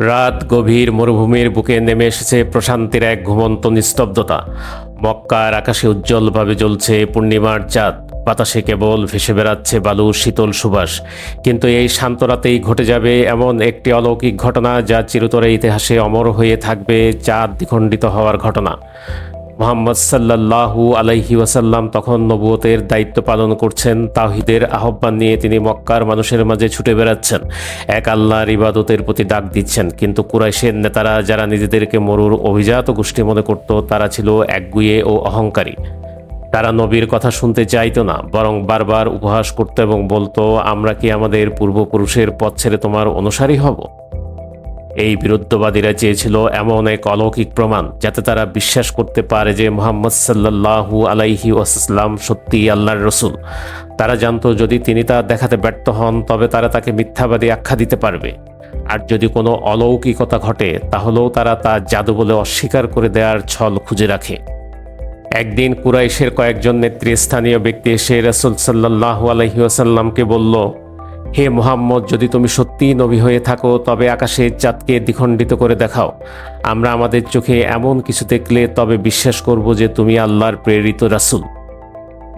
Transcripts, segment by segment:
রাত গভীর মরুভূমির বুকে নেমে এসেছে প্রশান্তির এক ঘুমন্ত নিস্তব্ধতা। মক্কার আকাশে উজ্জ্বলভাবে জ্বলছে পূর্ণিমার চাঁদ। বাতাসে কেবল ভেসে বেড়াচ্ছে বালুর শীতল সুবাস। কিন্তু এই শান্ত রাতেই ঘটে যাবে এমন একটি অলৌকিক ঘটনা যা চিরতরে ইতিহাসে অমর হয়ে থাকবে। চাঁদ দ্বিখণ্ডিত হওয়ার ঘটনা। মুহাম্মদ সাল্লাল্লাহু আলাইহি ওয়াসাল্লাম তখন নবুয়তের দায়িত্ব পালন করছেন। তাওহীদের আহ্বান নিয়ে তিনি মক্কার মানুষের মাঝে ছুটে বেড়াচ্ছেন, এক আল্লাহর ইবাদতের প্রতি ডাক দিচ্ছেন। কিন্তু কুরাইশের নেতারা, যারা নিজেদেরকে মরুর অভিজাত গোষ্ঠী মনে করত, তারা ছিল একগুঁয়ে ও অহংকারী। তারা নবীর কথা শুনতে চাইতো না, বরং বারবার উপহাস করত এবং বলতো, আমরা কি আমাদের পূর্বপুরুষের পথ ছেড়ে তোমার অনুসারী হব? এই বিরুদ্ধবাদীরা চেয়েছিল এমন এক অলৌকিক প্রমাণ, যাতে তারা বিশ্বাস করতে পারে যে মুহাম্মদ সাল্লাল্লাহু আলাইহি ওয়াসাল্লাম সত্যিই আল্লাহর রসুল। তারা জানতো, যদি তিনি তা দেখাতে ব্যর্থ হন, তবে তারা তাকে মিথ্যাবাদী আখ্যা দিতে পারবে। আর যদি কোনো অলৌকিকতা ঘটে, তাহলেও তারা তা জাদু বলে অস্বীকার করে দেওয়ার ছল খুঁজে রাখে। একদিন কুরাইশের কয়েকজন নেতৃস্থানীয় ব্যক্তি এসে রাসূল সাল্লাল্লাহু আলাইহি ওয়াসাল্লামকে বলল, হে মুহাম্মদ, যদি তুমি সত্যিই নবী হয়ে থাকো, তবে আকাশের চাঁদকে দ্বিখণ্ডিত করে দেখাও। আমরা আমাদের চোখে এমন কিছু দেখলে তবে বিশ্বাস করব যে তুমি আল্লাহর প্রেরিত রাসূল।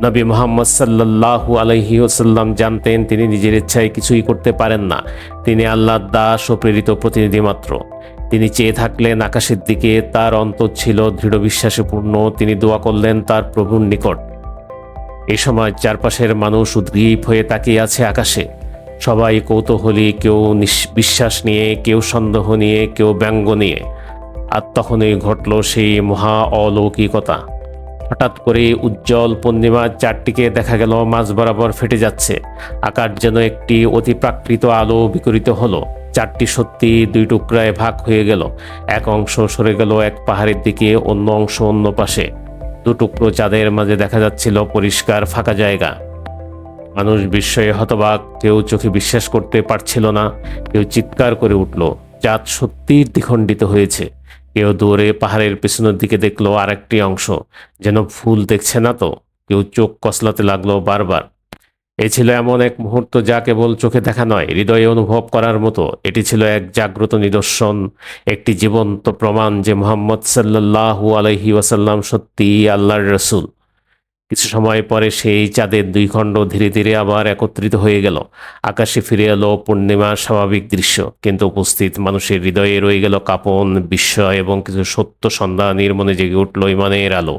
নবী মুহাম্মদ সাল্লাল্লাহু আলাইহি ওয়াসাল্লাম জানতেন, তিনি নিজের ইচ্ছায় কিছুই করতে পারেন না। তিনি আল্লাহর দাস ও প্রেরিত প্রতিনিধি মাত্র। তিনি চেয়ে থাকলেন আকাশের দিকে, তার অন্তর ছিল দৃঢ় বিশ্বাসে পূর্ণ। তিনি দোয়া করলেন তার প্রভুর নিকট। এ সময় চারপাশের মানুষ উদ্গ্রীব হয়ে তাকিয়ে আছে আকাশে। সবাই কৌতূহলী, কেউ বিশ্বাস নিয়ে, কেউ সন্দেহ নিয়ে, কেউ ব্যঙ্গ নিয়ে। আর তখনই ঘটল সেই মহা অলৌকিকতা। হঠাৎ করে উজ্জ্বল পূর্ণিমার চাঁদটিকে দেখা গেল মাঝ বরাবর ফেটে যাচ্ছে। আকাশ যেন একটি অতিপ্রাকৃত আলো বিকরিত হলো। চাঁদটি সত্যি দুই টুকরায় ভাগ হয়ে গেল। এক অংশ সরে গেল এক পাহাড়ের দিকে, অন্য অংশ অন্য পাশে। দুটুকরো চাঁদের মাঝে দেখা যাচ্ছিল পরিষ্কার ফাঁকা জায়গা। মানুষ বিস্ময়ে হতবাক, কেউ চোখে বিশ্বাস করতে পারছিল না, কেউ চিৎকার করে উঠল, চাঁদ সত্যিই দ্বিখণ্ডিত হয়েছে। কেউ দৌড়ে পাহাড়ের পেছনের দিকে দেখলো আরেকটি অংশ, যেন ফুল দেখছে না তো। কেউ চোখ কসলাতে লাগলো বারবার। এ ছিল এমন এক মুহূর্ত যা কেবল চোখে দেখা নয়, হৃদয়ে অনুভব করার মতো। এটি ছিল এক জাগ্রত নিদর্শন, একটি জীবন্ত প্রমাণ যে মুহাম্মদ সাল্লাল্লাহু আলাইহি ওয়াসাল্লাম সত্যিই আল্লাহর রসুল। কিছু সময় পরে সেই চাঁদের দুই খণ্ড ধীরে ধীরে আবার একত্রিত হয়ে গেল। আকাশে ফিরে এলো পূর্ণিমার স্বাভাবিক দৃশ্য, কিন্তু উপস্থিত মানুষের হৃদয়ে রয়ে গেল কাঁপন, বিস্ময় এবং কিছু সত্য সন্ধানের মনে জেগে উঠল ইমানের আলো।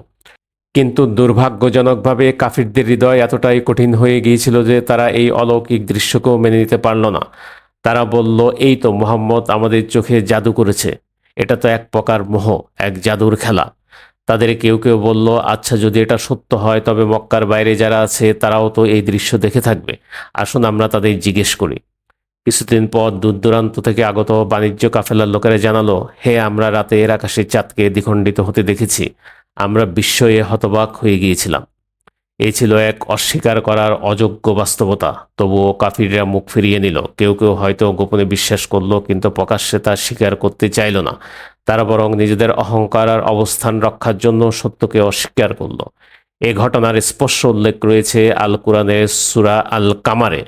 কিন্তু দুর্ভাগ্যজনকভাবে কাফিরদের হৃদয় এতটাই কঠিন হয়ে গিয়েছিল যে তারা এই অলৌকিক দৃশ্যকেও মেনে নিতে পারল না। তারা বলল, এই তো মুহাম্মদ আমাদের চোখে জাদু করেছে। এটা তো এক প্রকার মোহ, এক জাদুর খেলা। তাদের কেউ কেউ বলল, আচ্ছা, যদি এটা সত্য হয়, তবে মক্কার বাইরে যারা আছে তারাও তো এই দৃশ্য দেখে থাকবে। আসুন আমরা তাদের জিজ্ঞেস করি। কিছুদিন পর দূর দূরান্ত থেকে আগত বাণিজ্য কাফেলার লোকেরা জানালো, হে, আমরা রাতের আকাশে চাঁদকে দ্বিখণ্ডিত হতে দেখেছি। আমরা বিস্ময়ে হতবাক হয়ে গিয়েছিলাম। এই ছিল এক অস্বীকার করার অযোগ্য বাস্তবতা। তবুও কাফিররা মুখ ফিরিয়ে নিল। কেউ কেউ হয়তো গোপনে বিশ্বাস করলো, কিন্তু প্রকাশ্যে তা স্বীকার করতে চাইল না। তারা বরং নিজেদের অহংকার আর অবস্থান রক্ষার জন্য সত্যকে অস্বীকার করলো। এ ঘটনার স্পষ্ট উল্লেখ রয়েছে আল কুরআনের সূরা আল কামারে।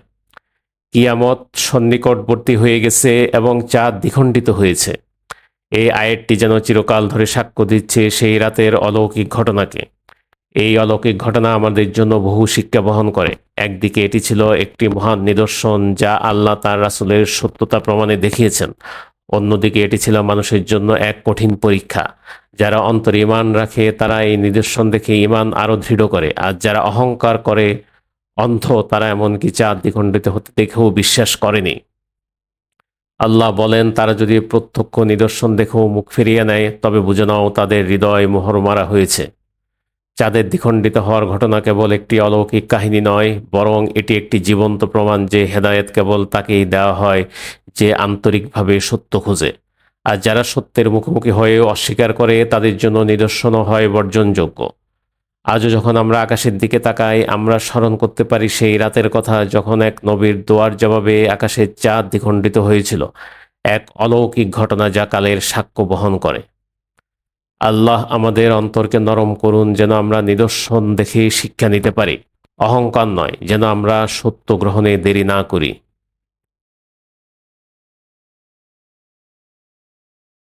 কিয়ামত সন্নিকটবর্তী হয়ে গেছে এবং চাঁদ দ্বিখণ্ডিত হয়েছে। এই আয়াতটি যেন চিরকাল ধরে সাক্ষ্য দিচ্ছে সেই রাতের অলৌকিক ঘটনাকে। এই অলৌকিক ঘটনা আমাদের জন্য বহু শিক্ষা বহন করে। একদিকে এটি ছিল একটি মহান নিদর্শন যা আল্লাহ তার রাসূলের সত্যতা প্রমাণে দেখিয়েছেন। অন্যদিকে এটি ছিল মানুষের জন্য এক কঠিন পরীক্ষা। যারা অন্তরে ঈমান রাখে তারা এই নিদর্শন দেখে ঈমান আরো দৃঢ় করে, আর যারা অহংকার করে, অন্ধ, তারা এমনকি চাঁদ দ্বিখণ্ডিত হতে দেখেও বিশ্বাস করেনি। আল্লাহ বলেন, তারা যদি প্রত্যক্ষ নিদর্শন দেখেও মুখ ফিরিয়ে নেয়, তবে বুঝে নাও তাদের হৃদয় মোহর মারা হয়েছে। চাঁদের দ্বিখণ্ডিত হওয়ার ঘটনা কেবল একটি অলৌকিক কাহিনী নয়, বরং এটি একটি জীবন্ত প্রমাণ যে হেদায়েত কেবল তাকেই দেওয়া হয় যে আন্তরিকভাবে সত্য খোঁজে। আর যারা সত্যের মুখোমুখি হয়ে অস্বীকার করে, তাদের জন্য নিদর্শনও হয় বর্জনযোগ্য। আজও যখন আমরা আকাশের দিকে তাকাই, আমরা স্মরণ করতে পারি সেই রাতের কথা যখন এক নবীর দোয়ার জবাবে আকাশের চাঁদ দ্বিখণ্ডিত হয়েছিল। এক অলৌকিক ঘটনা যা কালের সাক্ষ্য বহন করে। আল্লাহ আমাদের অন্তরকে নরম করুন, যেন আমরা নিদর্শন দেখে শিক্ষা নিতে পারি। অহংকার নয়, যেন আমরা সত্য গ্রহণে দেরি না করি।